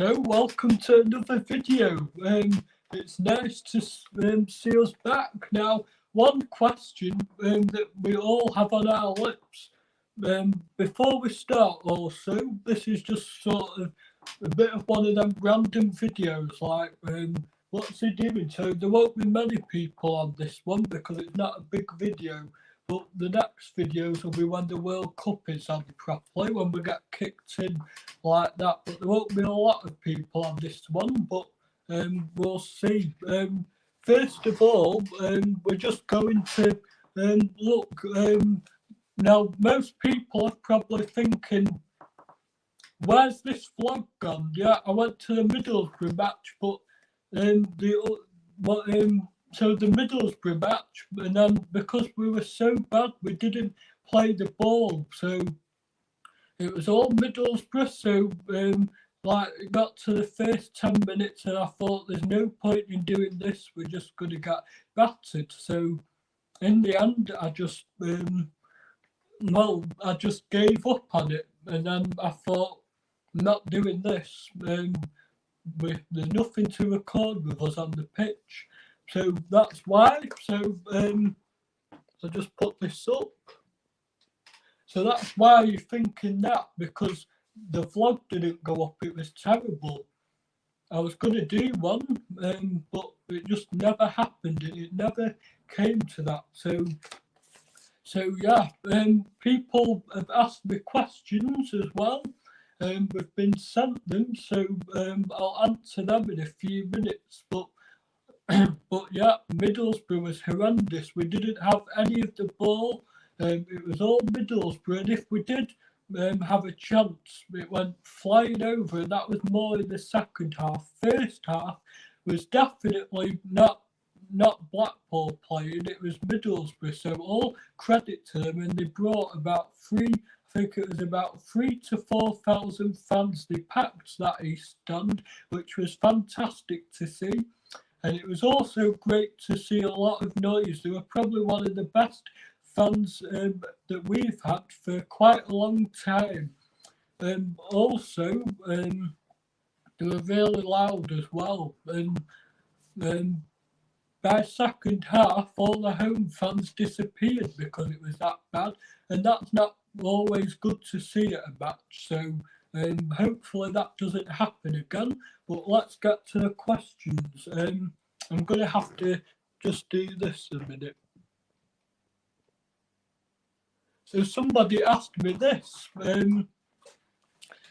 So welcome to another video. It's nice to see us back. Now, one question that we all have on our lips before we start also, this is just sort of a bit of one of them random videos like what's he doing? So there won't be many people on this one because it's not a big video. But the next videos will be when the World Cup is on properly, when we get kicked in like that. But there won't be a lot of people on this one, but we'll see. First of all, we're just going to look. Now, most people are probably thinking, where's this vlog gone? Yeah, I went to the Middlesbrough match, but so the Middlesbrough match, and then because we were so bad, we didn't play the ball. So it was all Middlesbrough. So like it got to the first 10 minutes, and I thought there's no point in doing this. We're just going to get battered. So in the end, I just I just gave up on it, and then I thought, I'm not doing this. There's nothing to record with us on the pitch. So that's why. So I just put this up. So that's why you're thinking that, because the vlog didn't go up. It was terrible. I was going to do one, but it just never happened. It never came to that. So yeah, people have asked me questions as well. We've been sent them, so I'll answer them in a few minutes. But yeah, Middlesbrough was horrendous. We didn't have any of the ball. It was all Middlesbrough, and if we did have a chance, it went flying over, and that was more in the second half. First half was definitely not Blackpool playing, it was Middlesbrough. So all credit to them, and they brought about I think it was about 3,000 to 4,000 fans. They packed that East Stand, which was fantastic to see. And it was also great to see a lot of noise. They were probably one of the best fans that we've had for quite a long time. Also, they were really loud as well. And by second half, all the home fans disappeared because it was that bad. And that's not always good to see at a match. So hopefully that doesn't happen again. But let's get to the questions. I'm going to have to just do this a minute. So somebody asked me this.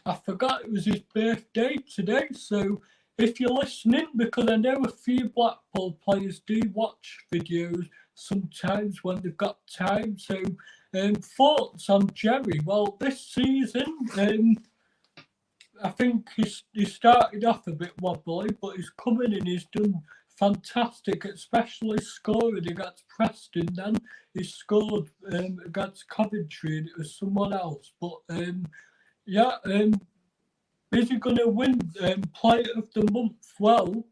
I forgot it was his birthday today. So if you're listening, because I know a few Blackpool players do watch videos sometimes when they've got time. So thoughts on Jerry? Well, this season, I think he started off a bit wobbly, but he's come in and he's done fantastic, especially scoring against Preston. Then he scored against Coventry, and it was someone else. But yeah, is he going to win Player of the Month? Well,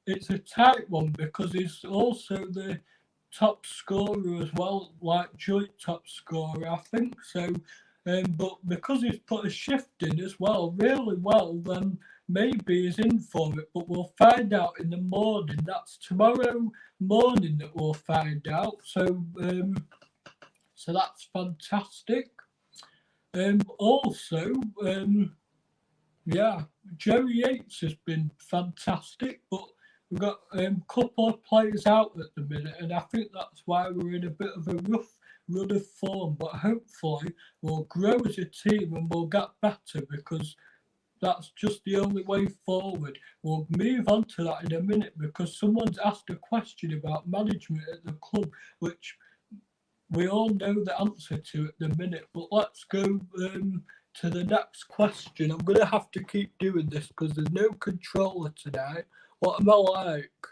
it's a tight one because he's also the top scorer as well, like joint top scorer, I think so. But because he's put a shift in as well, really well, then maybe he's in for it. But we'll find out in the morning. That's tomorrow morning that we'll find out. So that's fantastic. Also, yeah, Jerry Yates has been fantastic, but we've got a couple of players out at the minute, and I think that's why we're in a bit of a rough run of form. But hopefully we'll grow as a team and we'll get better, because that's just the only way forward. We'll move on to that in a minute, because someone's asked a question about management at the club, which we all know the answer to at the minute. But let's go to the next question. I'm going to have to keep doing this because there's no controller tonight. What am I like?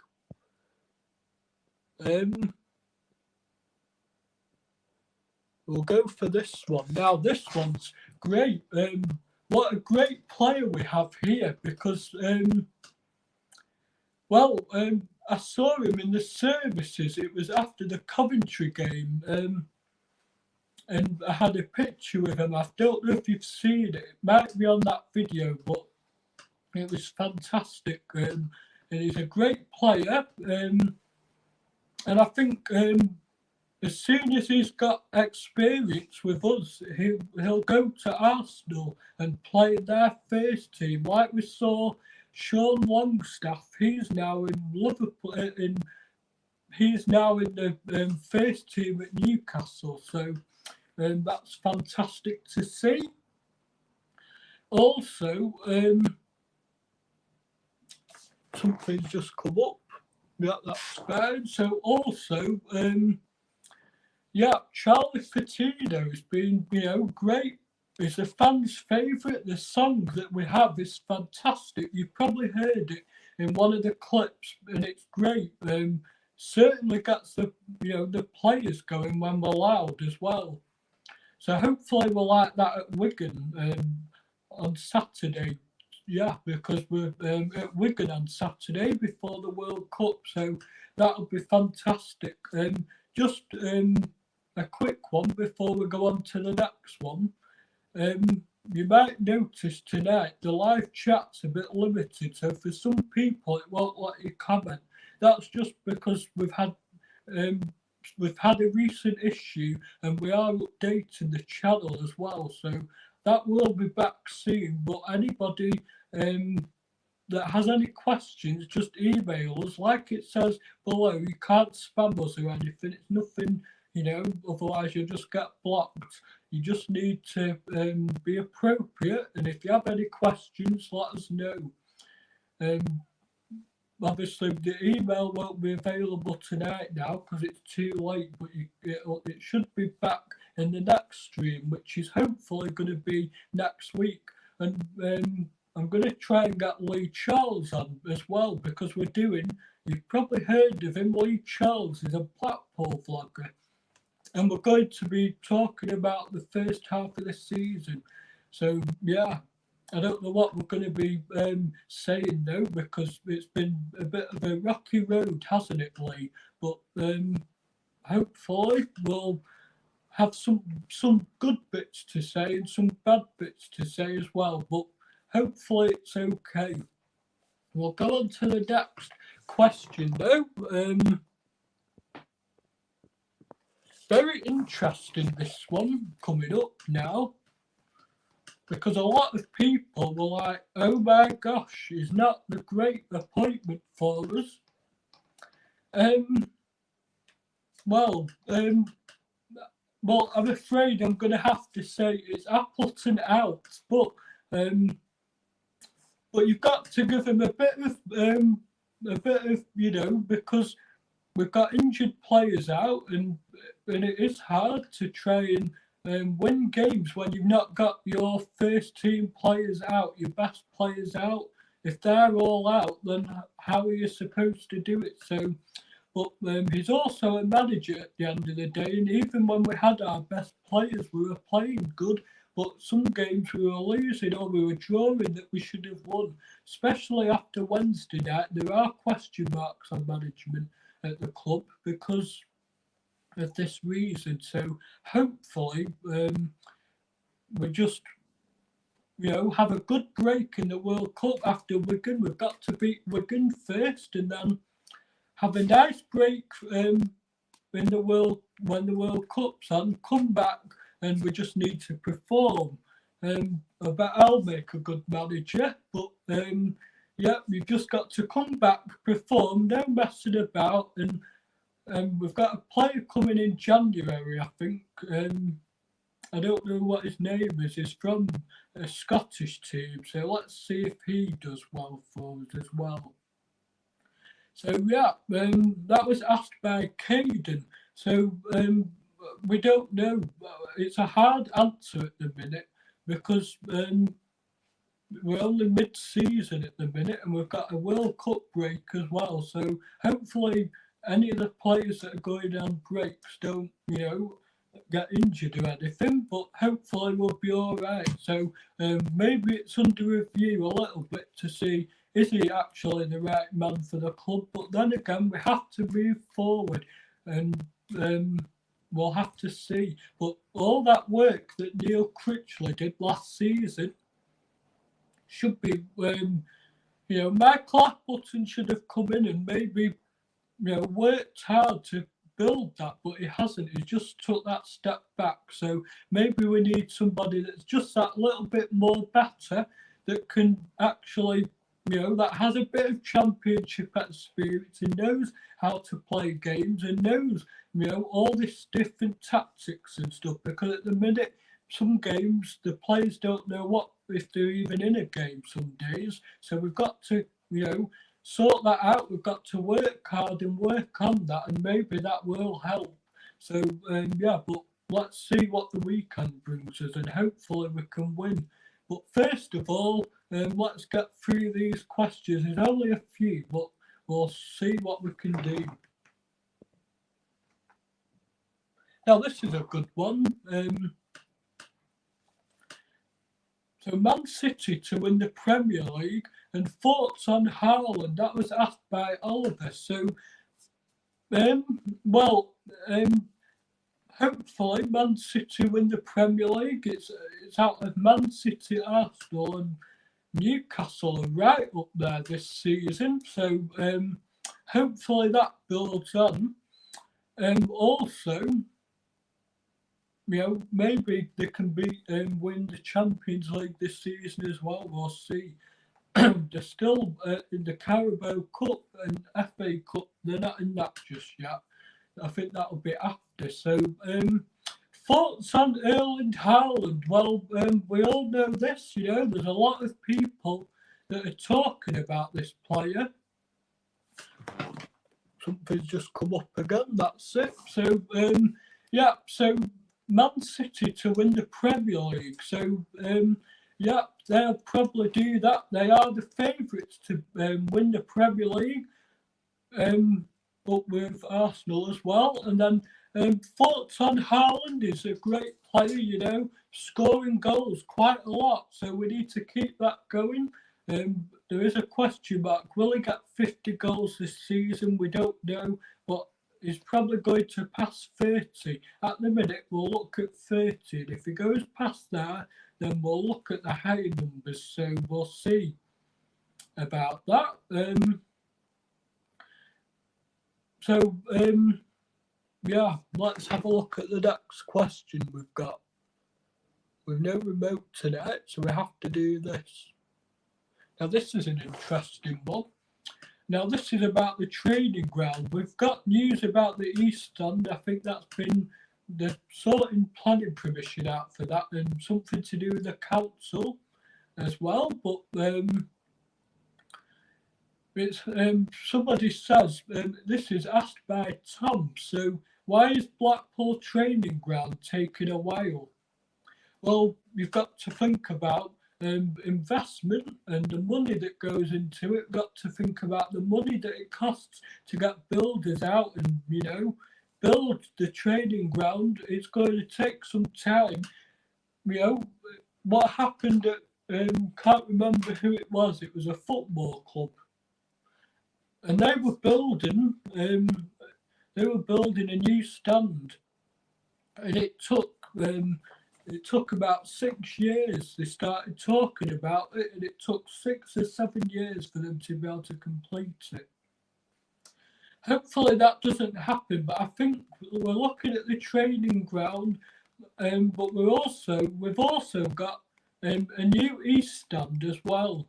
We'll go for this one. Now, this one's great. What a great player we have here, because, I saw him in the services. It was after the Coventry game, and I had a picture with him. I don't know if you've seen it. It might be on that video, but It was fantastic. And he's a great player. And I think as soon as he's got experience with us, he'll go to Arsenal and play in their first team. Like we saw Sean Longstaff, he's now in Liverpool. He's now in the first team at Newcastle. So that's fantastic to see. Also, something's just come up. Yeah, that's fine. So also, Charlie Patino has been, great. It's a fan's favourite. The song that we have is fantastic. You probably heard it in one of the clips, and it's great. Certainly gets the players going when we're loud as well. So hopefully we'll like that at Wigan on Saturday. Yeah, because we're at Wigan on Saturday before the World Cup, so that'll be fantastic. Just a quick one before we go on to the next one. You might notice tonight the live chat's a bit limited, so for some people it won't let you comment. That's just because we've had a recent issue and we are updating the channel as well, so that will be back soon. But anybody that has any questions, just email us. Like it says below, you can't spam us or anything. It's nothing, otherwise you'll just get blocked. You just need to be appropriate, and if you have any questions, let us know. Obviously, the email won't be available tonight now because it's too late, but it should be back in the next stream, which is hopefully going to be next week. And I'm going to try and get Lee Charles on as well, because you've probably heard of him. Lee Charles is a Blackpool vlogger, and we're going to be talking about the first half of the season. So, yeah. I don't know what we're going to be saying though, because it's been a bit of a rocky road, hasn't it, Lee? But hopefully we'll have some good bits to say and some bad bits to say as well. But hopefully it's okay. We'll go on to the next question though. Very interesting, this one coming up now. Because a lot of people were like, oh my gosh, is not the great appointment for us? Well, I'm afraid I'm going to have to say it's Appleton out, but you've got to give him a bit of, because we've got injured players out, and it is hard to try and win games when you've not got your first team players out, your best players out. If they're all out, then how are you supposed to do it? So, but he's also a manager at the end of the day, and even when we had our best players, we were playing good, but some games we were losing or we were drawing that we should have won, especially after Wednesday night. There are question marks on management at the club because of this reason. So hopefully we just have a good break in the World Cup after Wigan. We've got to beat Wigan first and then have a nice break in the world when the World Cup's on, come back, and we just need to perform. I bet I'll make a good manager, but you've just got to come back, perform, no messing about, and we've got a player coming in January, I think. I don't know what his name is. He's from a Scottish team, so let's see if he does well for us as well. So that was asked by Kayden. So we don't know. It's a hard answer at the minute because we're only mid-season at the minute, and we've got a World Cup break as well. So hopefully any of the players that are going on breaks don't, get injured or anything, but hopefully we'll be all right. So maybe it's under review a little bit to see, is he actually the right man for the club? But then again, we have to move forward, and we'll have to see. But all that work that Neil Critchley did last season should be Michael Appleton should have come in and maybe, worked hard to build that, but he hasn't. He just took that step back. So maybe we need somebody that's just that little bit more better, that can actually, that has a bit of championship experience and knows how to play games and knows, all this different tactics and stuff. Because at the minute, some games, the players don't know what if they're even in a game some days. So we've got to, sort that out. We've got to work hard and work on that, and maybe that will help. So, but let's see what the weekend brings us, and hopefully we can win. But first of all, let's get through these questions. There's only a few, but we'll see what we can do. Now, this is a good one. So Man City to win the Premier League, and thoughts on Haaland. That was asked by Oliver. So, hopefully Man City win the Premier League. It's out of Man City, Arsenal and Newcastle are right up there this season. So, hopefully that builds on. Also, maybe they can win the Champions League this season as well. We'll see. They're still in the Carabao Cup and FA Cup. They're not in that just yet. I think that'll be after. So, thoughts on Erling Haaland? Well, we all know this. There's a lot of people that are talking about this player. Something's just come up again. That's it. So, so Man City to win the Premier League. So, they'll probably do that. They are the favourites to win the Premier League, up with Arsenal as well. And then thoughts on Haaland. Is a great player, scoring goals quite a lot. So we need to keep that going. There is a question mark. Will he get 50 goals this season? We don't know, but he's probably going to pass 30. At the minute, we'll look at 30. And if he goes past that, then we'll look at the higher numbers. So we'll see about that. Let's have a look at the next question we've got. We've no remote tonight, so we have to do this. Now, this is an interesting one. Now, this is about the training ground. We've got news about the East Stand. I think that's been the sorting planning permission out for that, and something to do with the council as well. But it's somebody says, this is asked by Tom. So, why is Blackpool training ground taking a while? Well, you've got to think about investment and the money that goes into it. Got to think about the money that it costs to get builders out and build the training ground. It's going to take some time. What happened at can't remember who it was. It was a football club, and they were building a new stand, and it took about 6 years. They started talking about it, and it took 6 or 7 years for them to be able to complete it. Hopefully that doesn't happen, but I think we're looking at the training ground, but we've also got a new East Stand as well.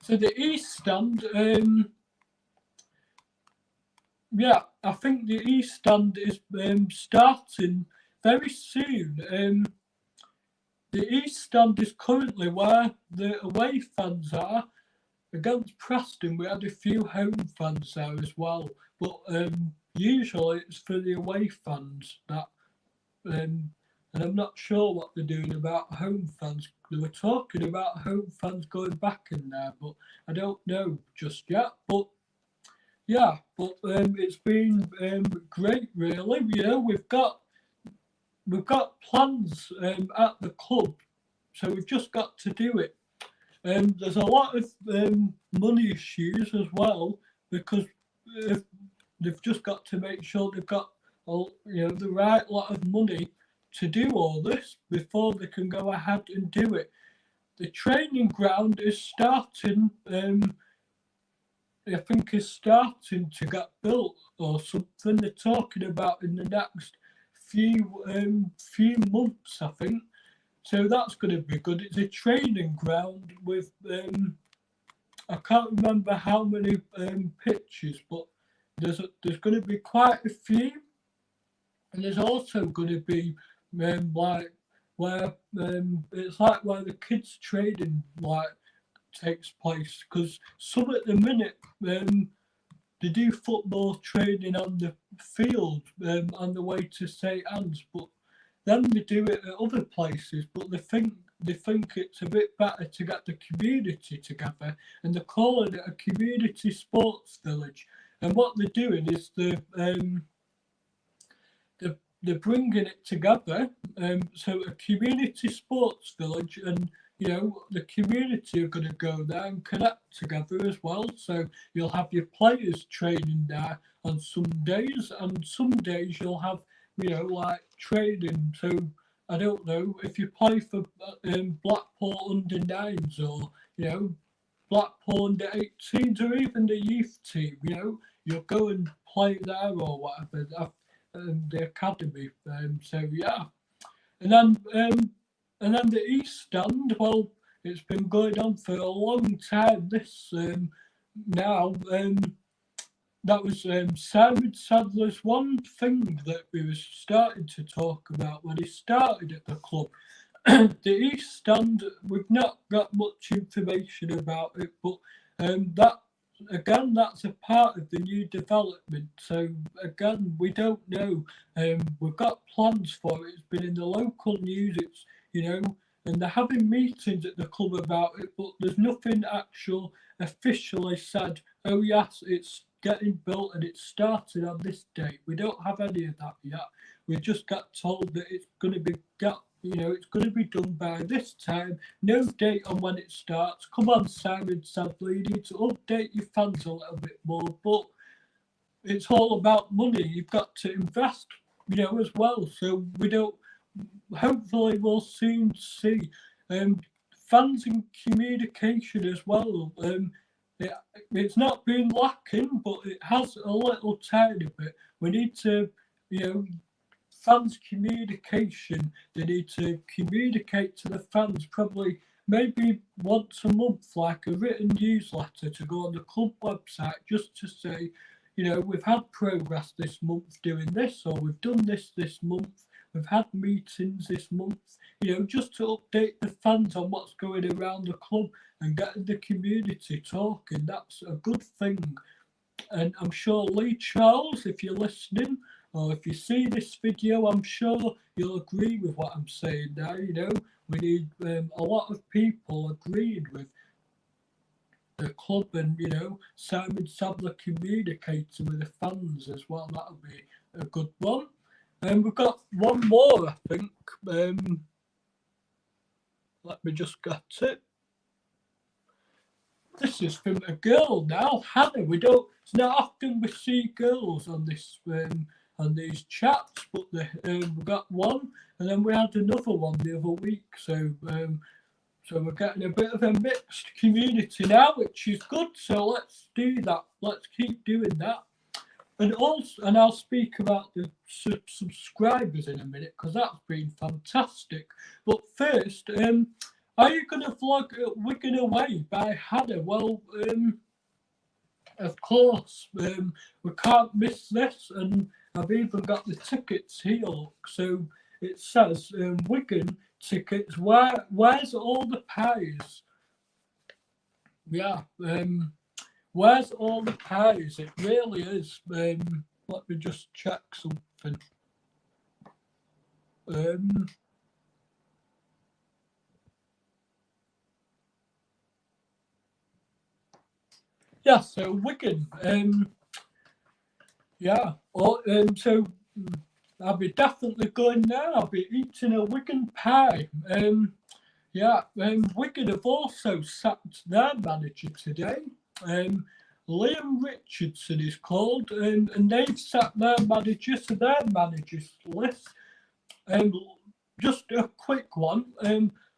So the East Stand, I think the East Stand is starting very soon. The East Stand is currently where the away fans are. Against Preston, we had a few home fans there as well, but usually it's for the away fans that. And I'm not sure what they're doing about home fans. They were talking about home fans going back in there, but I don't know just yet. But it's been great, really. We've got plans at the club, so we've just got to do it. There's a lot of money issues as well, because they've just got to make sure they've got the right lot of money to do all this before they can go ahead and do it. the training ground is starting. I think is starting to get built or something. They're talking about in the next few months, I think. So that's going to be good. It's a training ground with I can't remember how many pitches, but there's going to be quite a few, and there's also going to be like where it's like where the kids training like takes place, because some at the minute they do football training on the field on the way to St Anne's, but then they do it at other places. But they think it's a bit better to get the community together, and they're calling it a community sports village. And what they're doing is they're bringing it together. So a community sports village, and the community are going to go there and connect together as well. So you'll have your players training there on some days, and some days you'll have like training. So I don't know if you play for Blackpool under 9s or Blackpool under 18s or even the youth team. You'll go and play there or whatever. The academy. So yeah, and then the East Stand. Well, it's been going on for a long time. This now that was Simon Sadler's one thing that we were starting to talk about when he started at the club. The East Stand, we've not got much information about it, but that's a part of the new development. So again, we don't know. We've got plans for it. It's been in the local news. It's and they're having meetings at the club about it, but there's nothing officially said. Oh yes, it's getting built and it's started on this date. We don't have any of that yet. We just got told that it's going to be it's going to be done by this time. No date on when it starts. Come on, Simon Sadler, you need to update your fans a little bit more. But it's all about money. You've got to invest, as well. So we don't. Hopefully, we'll soon see fans and communication as well. It's not been lacking, but it has a little tiny bit. We need to, fans communication. They need to communicate to the fans probably maybe once a month, like a written newsletter to go on the club website just to say, we've had progress this month doing this, or we've done this month. We've had meetings this month, just to update the fans on what's going around the club and getting the community talking. That's a good thing. And I'm sure Lee Charles, if you're listening, or if you see this video, I'm sure you'll agree with what I'm saying now. We need a lot of people agreeing with the club and, Simon Sadler communicating with the fans as well. That'll be a good one. And we've got one more, I think. Let me just get it. This is from a girl now, Hannah. It's not often we see girls on this on these chats, but we got one, and then we had another one the other week. So we're getting a bit of a mixed community now, which is good. So let's do that. Let's keep doing that. And I'll speak about the subscribers in a minute, because that's been fantastic. But first, are you going to vlog Wigan Away by Hannah? Well, of course, we can't miss this, and I've even got the tickets here. Look. So it says Wigan tickets. Where's all the pies? Yeah. Where's all the pies? It really is. Let me just check something. Yeah, so Wigan. So I'll be definitely going there. I'll be eating a Wigan pie. Wigan have also sacked their manager today. Liam Richardson is called, and they've sacked their manager, so their manager's list. Just a quick one.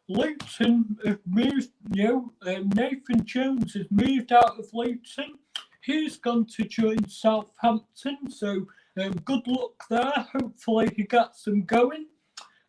Luton have moved, Nathan Jones has moved out of Luton. He's gone to join Southampton, so good luck there. Hopefully he gets them going.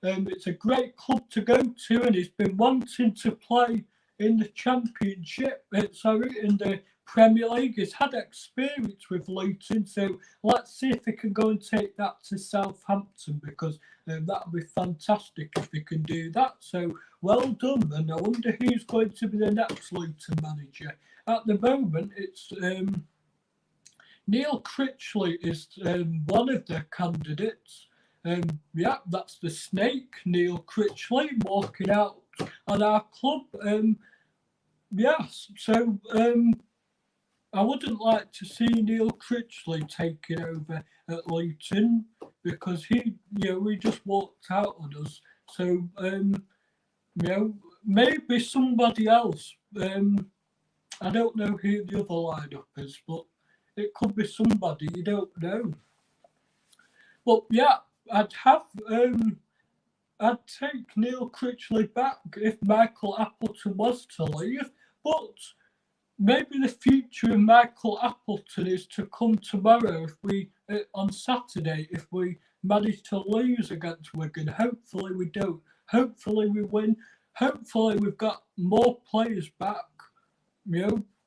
It's a great club to go to, and he's been wanting to play in the Championship, in the Premier League. He's had experience with Luton, so let's see if he can go and take that to Southampton, because that would be fantastic if he can do that. So well done, and I wonder who's going to be the next Luton manager. At the moment, it's Neil Critchley is one of the candidates. That's the snake, Neil Critchley, walking out on our club. Yes, so I wouldn't like to see Neil Critchley taking over at Luton, because he just walked out on us. So maybe somebody else. I don't know who the other lineup is, but it could be somebody, you don't know. But yeah, I'd take Neil Critchley back if Michael Appleton was to leave, but maybe the future of Michael Appleton is to come tomorrow on Saturday if we manage to lose against Wigan. Hopefully we don't. Hopefully we win. Hopefully we've got more players back.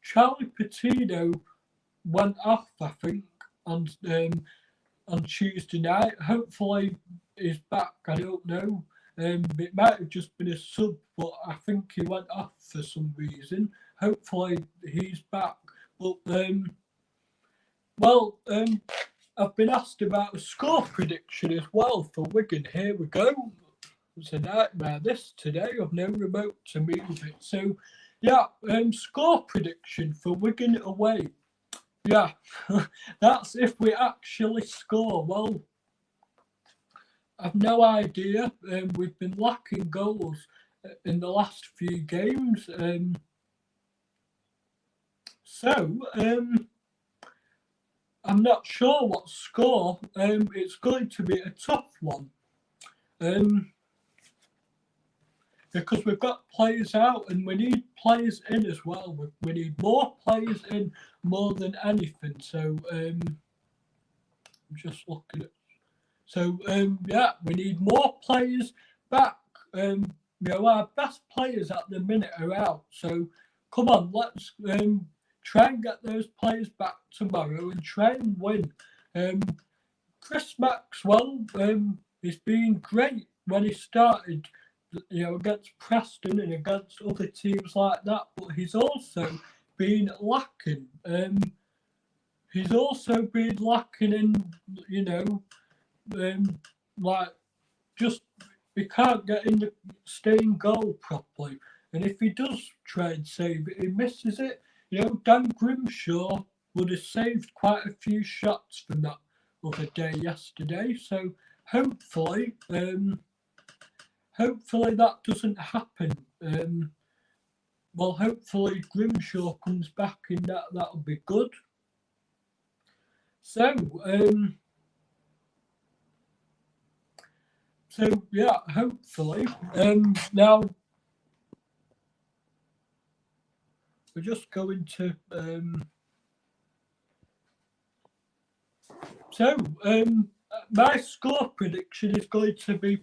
Charlie Patino went off, I think, on Tuesday night. Hopefully he's back. I don't know. It might have just been a sub, but I think he went off for some reason. Hopefully he's back. But I've been asked about a score prediction as well for Wigan. Here we go. It's a nightmare this today. I've no remote to move it. So yeah, score prediction for Wigan away. Yeah, that's if we actually score. Well, I've no idea. We've been lacking goals in the last few games. I'm not sure what score. It's going to be a tough one. Because we've got players out and we need players in as well. We need more players in more than anything. So I'm just looking at. So we need more players back. Our best players at the minute are out. So come on, let's try and get those players back tomorrow and try and win. Chris Maxwell, he's been great when he started. Against Preston and against other teams like that, but he's also been lacking. He's also been lacking in, he can't get in the stay in goal properly. And if he does try and save it, he misses it. Dan Grimshaw would have saved quite a few shots from that other day yesterday. So hopefully that doesn't happen. Hopefully Grimshaw comes back in that. That'll be good. Hopefully. Now we're just going to. My score prediction is going to be.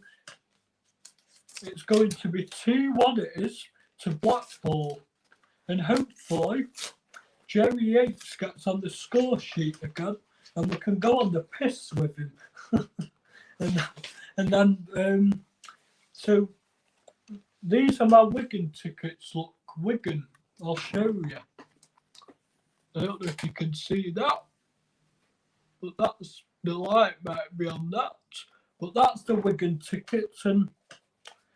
It's going to be 2-1 it is to Blackpool. And hopefully Jerry Yates gets on the score sheet again and we can go on the piss with him. So these are my Wigan tickets. Look, Wigan, I'll show you. I don't know if you can see that, but that's the light might be on that. But that's the Wigan tickets. And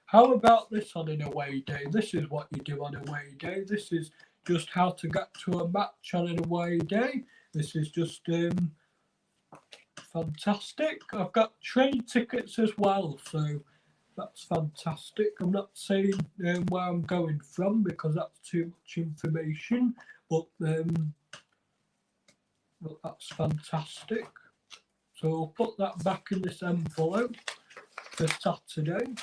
how about this on an away day? This is what you do on an away day. This is just how to get to a match on an away day. This is just fantastic. I've got train tickets as well, so that's fantastic. I'm not saying where I'm going from because that's too much information, but that's fantastic. So I'll put that back in this envelope for Saturday.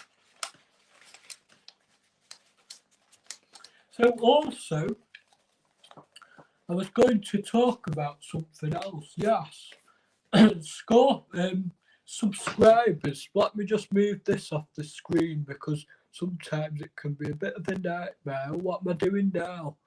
So also, I was going to talk about something else. Yes, subscribers. Let me just move this off the screen because sometimes it can be a bit of a nightmare. What am I doing now?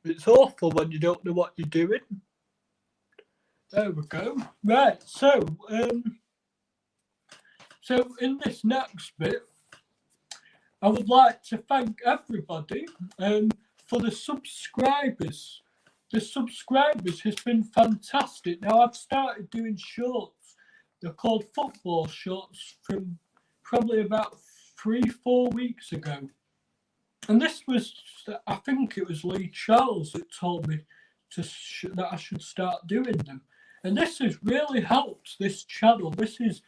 It's awful when you don't know what you're doing. There we go. Right, so in this next bit, I would like to thank everybody for the subscribers. The subscribers has been fantastic. Now I've started doing shorts. They're called football shorts from probably about 3-4 weeks ago. And this was, I think it was Lee Charles that told me that I should start doing them. And this has really helped this channel. This is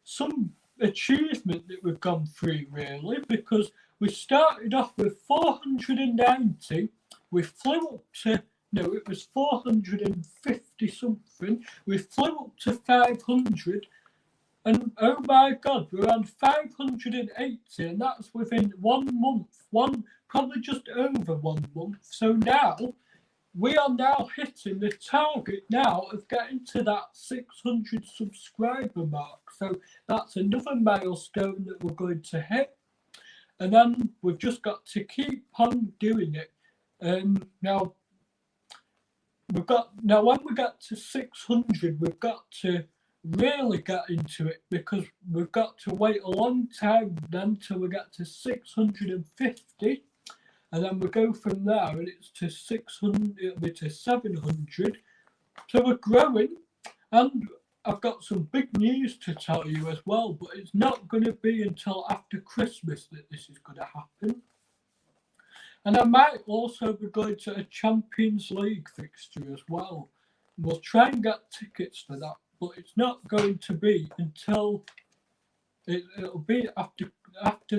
some achievement that we've gone through, really, because we started off with 490. We flew up to, no, it was 450 something. We flew up to 500. And oh my God, we're on 580, and that's within 1 month, probably just over 1 month. So now, we are now hitting the target now of getting to that 600 subscriber mark. So that's another milestone that we're going to hit. And then we've just got to keep on doing it. Now when we get to 600, we've got to really get into it because we've got to wait a long time then till we get to 650, and then we go from there and it's to 600, it'll be to 700. So we're growing, and I've got some big news to tell you as well, but it's not going to be until after Christmas that this is going to happen. And I might also be going to a Champions League fixture as well. We'll try and get tickets for that, but it's not going to be until it'll be after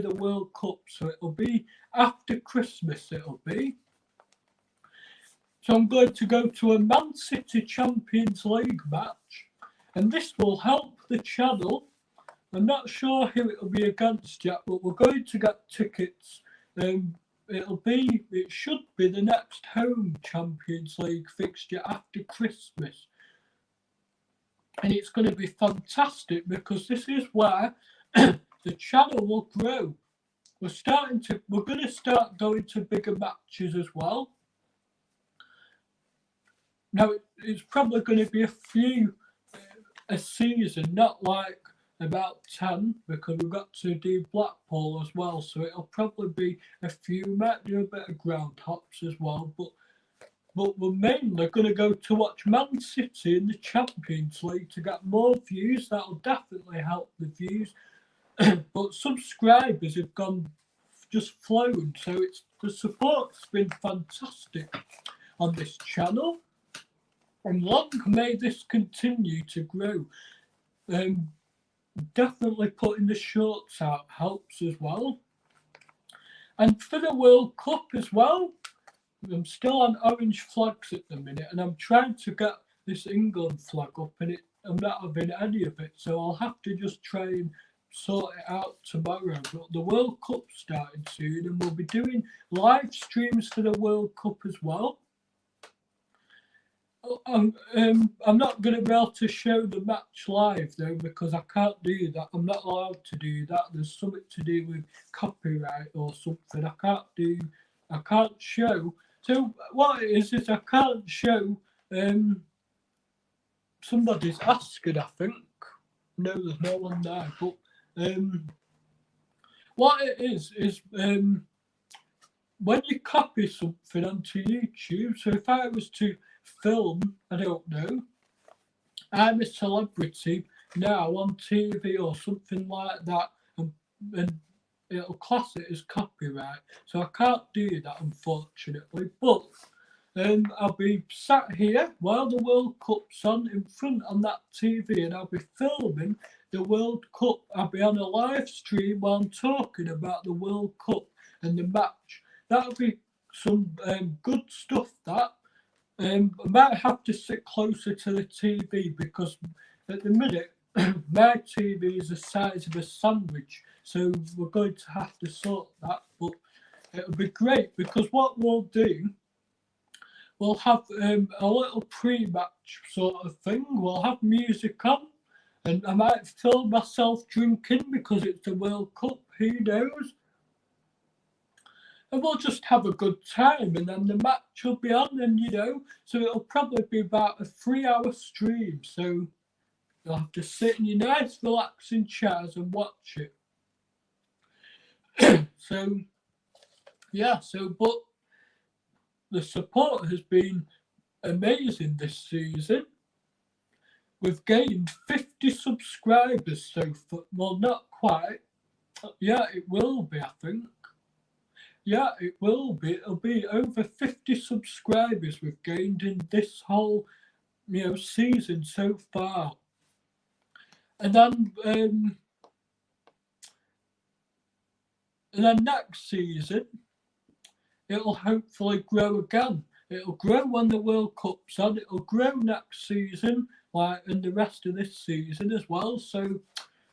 the World Cup. So it'll be after Christmas. It'll be. So I'm going to go to a Man City Champions League match, and this will help the channel. I'm not sure who it'll be against yet, but we're going to get tickets. It should be the next home Champions League fixture after Christmas. And it's going to be fantastic because this is where the channel will grow. We're going to start going to bigger matches as well. Now it's probably going to be a few a season, not like about 10, because we've got to do Blackpool as well. So it'll probably be a few. We might do a bit of ground hops as well, but we're mainly going to go to watch Man City in the Champions League to get more views. That'll definitely help the views. But subscribers have just flown. So the support's been fantastic on this channel. And long may this continue to grow. Definitely putting the shorts out helps as well. And for the World Cup as well, I'm still on orange flags at the minute, and I'm trying to get this England flag up, and I'm not having any of it, so I'll have to just try and sort it out tomorrow. But the World Cup's starting soon, and we'll be doing live streams for the World Cup as well. I'm not going to be able to show the match live though, because I can't do that. I'm not allowed to do that. There's something to do with copyright or something. I can't show. So what it is I can't show. Somebody's asking, I think. No, there's no one there. But what it is when you copy something onto YouTube. So if I was to film, I don't know, I'm a celebrity now on TV or something like that, and it'll class it as copyright. So I can't do that, unfortunately. But I'll be sat here while the World Cup's on in front on that TV, and I'll be filming the World Cup. I'll be on a live stream while I'm talking about the World Cup and the match. That'll be some good stuff that I might have to sit closer to the TV because at the minute my TV is the size of a sandwich, so we're going to have to sort that. But it'll be great because what we'll do, we'll have a little pre-match sort of thing. We'll have music on, and I might film myself drinking because it's the World Cup. Who knows? And we'll just have a good time, and then the match will be on, and so it'll probably be about a 3-hour stream. So you'll have to sit in your nice, relaxing chairs and watch it. But the support has been amazing this season. We've gained 50 subscribers so far. Well, not quite. Yeah, it will be, I think. Yeah, it will be. It'll be over 50 subscribers we've gained in this whole, season so far. And then next season, it'll hopefully grow again. It'll grow when the World Cup's on. It'll grow next season, and the rest of this season as well. So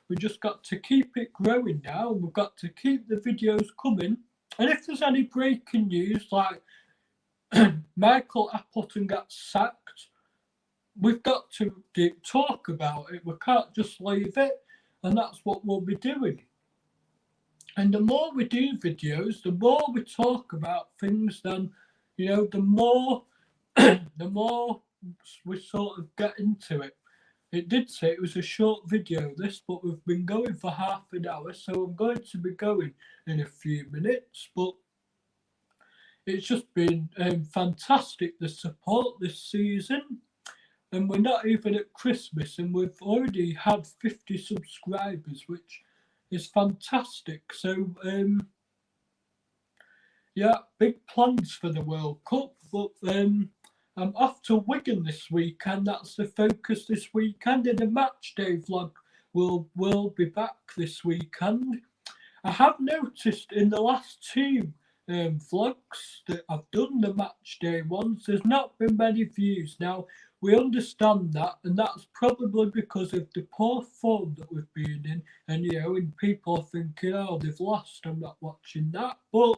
we just got to keep it growing now, and we've got to keep the videos coming. And if there's any breaking news, like Michael Appleton got sacked, we've got to talk about it. We can't just leave it, and that's what we'll be doing. And the more we do videos, the more we talk about things, then, the more we sort of get into it. It did say it was a short video, this, but we've been going for half an hour, so I'm going to be going in a few minutes. But it's just been fantastic, the support this season. And we're not even at Christmas, and we've already had 50 subscribers, which is fantastic. So, big plans for the World Cup. But I'm off to Wigan this weekend. That's the focus this weekend. And the match day vlog will be back this weekend. I have noticed in the last two vlogs that I've done, the match day ones, there's not been many views. Now, we understand that, and that's probably because of the poor form that we've been in. And, and people are thinking, oh, they've lost, I'm not watching that. But,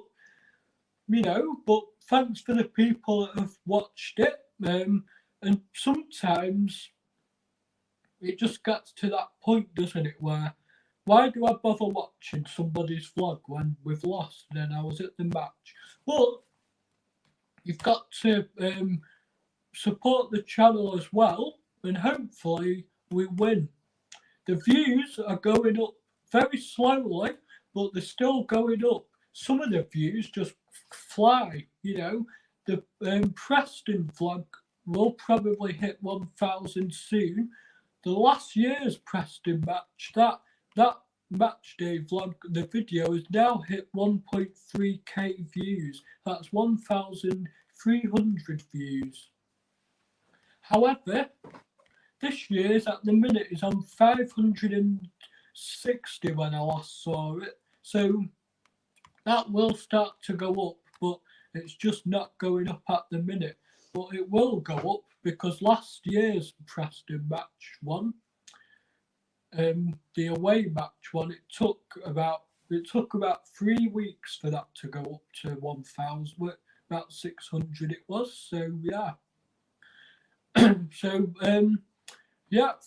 but thanks for the people that have watched it. And sometimes it just gets to that point, doesn't it, where why do I bother watching somebody's vlog when we've lost? Then I was at the match. But you've got to support the channel as well, and hopefully we win. The views are going up very slowly, but they're still going up. Some of the views just fly, The Preston vlog will probably hit 1,000 soon. The last year's Preston match, that match day vlog, the video has now hit 1.3k views. That's 1,300 views. However, this year's at the minute is on 560 when I last saw it. So that will start to go up, but it's just not going up at the minute. But it will go up because last year's Preston match one, the away match one, it took about 3 weeks for that to go up to 1,000, about 600 it was. So yeah.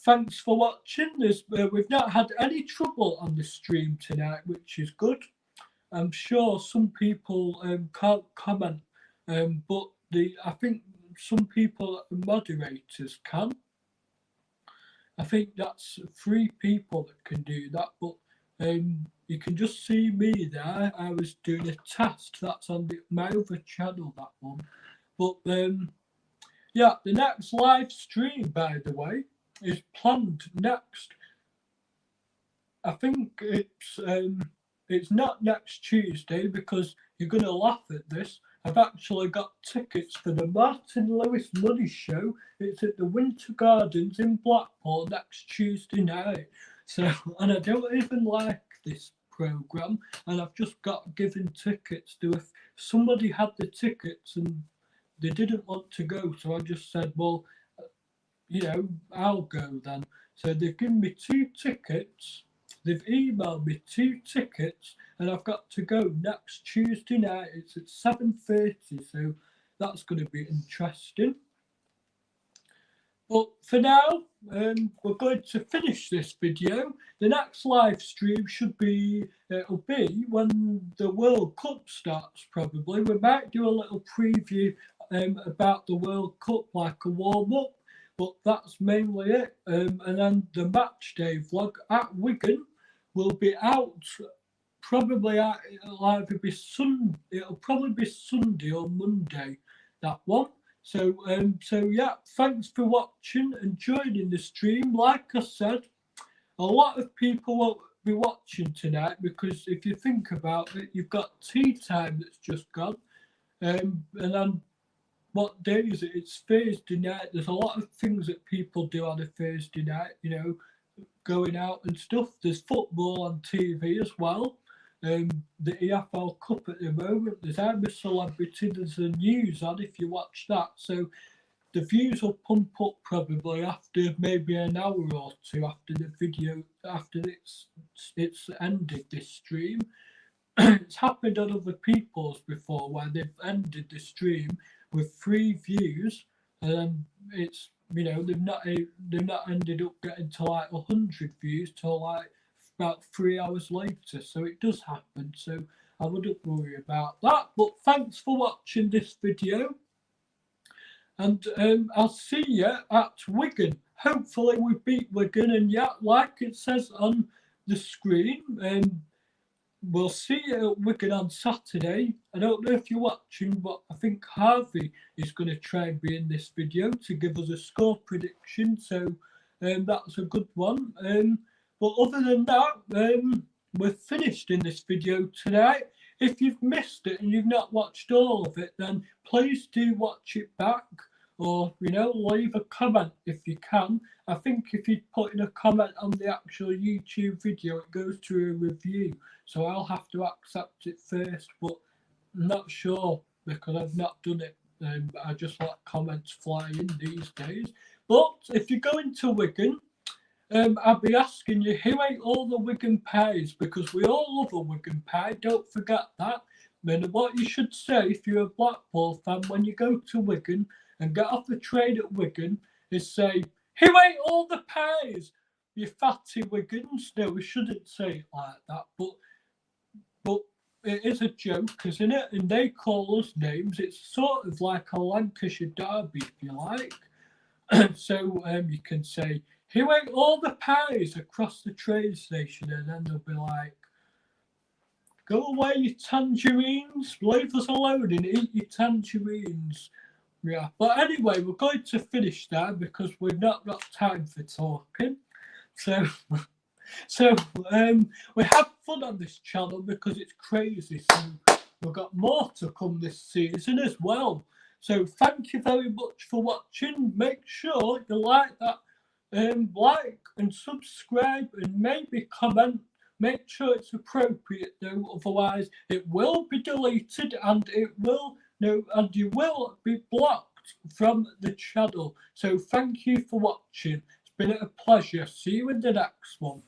Thanks for watching. We've not had any trouble on the stream tonight, which is good. I'm sure some people can't comment, but I think some people, moderators, can. I think that's 3 people that can do that, but you can just see me there. I was doing a test. That's on my other channel, that one. But the next live stream, by the way, is planned next. I think it's not next Tuesday because you're going to laugh at this. I've actually got tickets for the Martin Lewis Money Show. It's at the Winter Gardens in Blackpool next Tuesday night. So, and I don't even like this programme, and I've just got given tickets to if somebody had the tickets and they didn't want to go, so I just said, well, you know, I'll go then. So they've given me 2 tickets. They've emailed me 2 tickets, and I've got to go next Tuesday night. It's at 7:30, so that's going to be interesting. But for now, we're going to finish this video. The next live stream it'll be when the World Cup starts, probably. We might do a little preview about the World Cup, like a warm-up, but that's mainly it. And then the match day vlog at Wigan will be out. It'll probably be Sunday or Monday, that one. So yeah, thanks for watching and joining the stream. Like I said, a lot of people won't be watching tonight because if you think about it, you've got tea time that's just gone. And then what day is it? It's Thursday night. There's a lot of things that people do on a Thursday night, you know, going out and stuff. There's football on TV as well. The EFL Cup at the moment. There's I'm a Celebrity. There's the news on if you watch that. So the views will pump up probably after maybe an hour or two after the video, after it's ended this stream. It's happened on other people's before where they've ended the stream with 3 views, and it's, you know, they've not ended up getting to like 100 views till like about 3 hours later. So it does happen, so I wouldn't worry about that. But thanks for watching this video, and I'll see you at Wigan. Hopefully we beat Wigan, and yeah, like it says on the screen, we'll see you at Wigan on Saturday. I don't know if you're watching, but I think Harvey is going to try and be in this video to give us a score prediction. So that's a good one. But other than that, we're finished in this video tonight. If you've missed it and you've not watched all of it, then please do watch it back, or, you know, leave a comment if you can. I think if you put in a comment on the actual YouTube video, it goes to a review. So I'll have to accept it first, but I'm not sure because I've not done it. I just let comments fly in these days. But if you're going to Wigan, I'll be asking you, who ate all the Wigan pies? Because we all love a Wigan pie, don't forget that. And what you should say if you're a Blackpool fan when you go to Wigan and get off the train at Wigan is say, who ate all the pies? You fatty Wigans. No, we shouldn't say it like that, but it is a joke, isn't it? And they call us names. It's sort of like a Lancashire derby, if you like. So you can say, who ate all the pies across the train station? And then they'll be like, go away, you tangerines. Leave us alone and eat your tangerines. Yeah, but anyway, we're going to finish now because we've not got time for talking. So we have fun on this channel because it's crazy. So we've got more to come this season as well. So thank you very much for watching. Make sure you like that, like and subscribe, and maybe comment. Make sure it's appropriate though, otherwise it will be deleted and you will be blocked from the channel. So thank you for watching. It's been a pleasure. See you in the next one.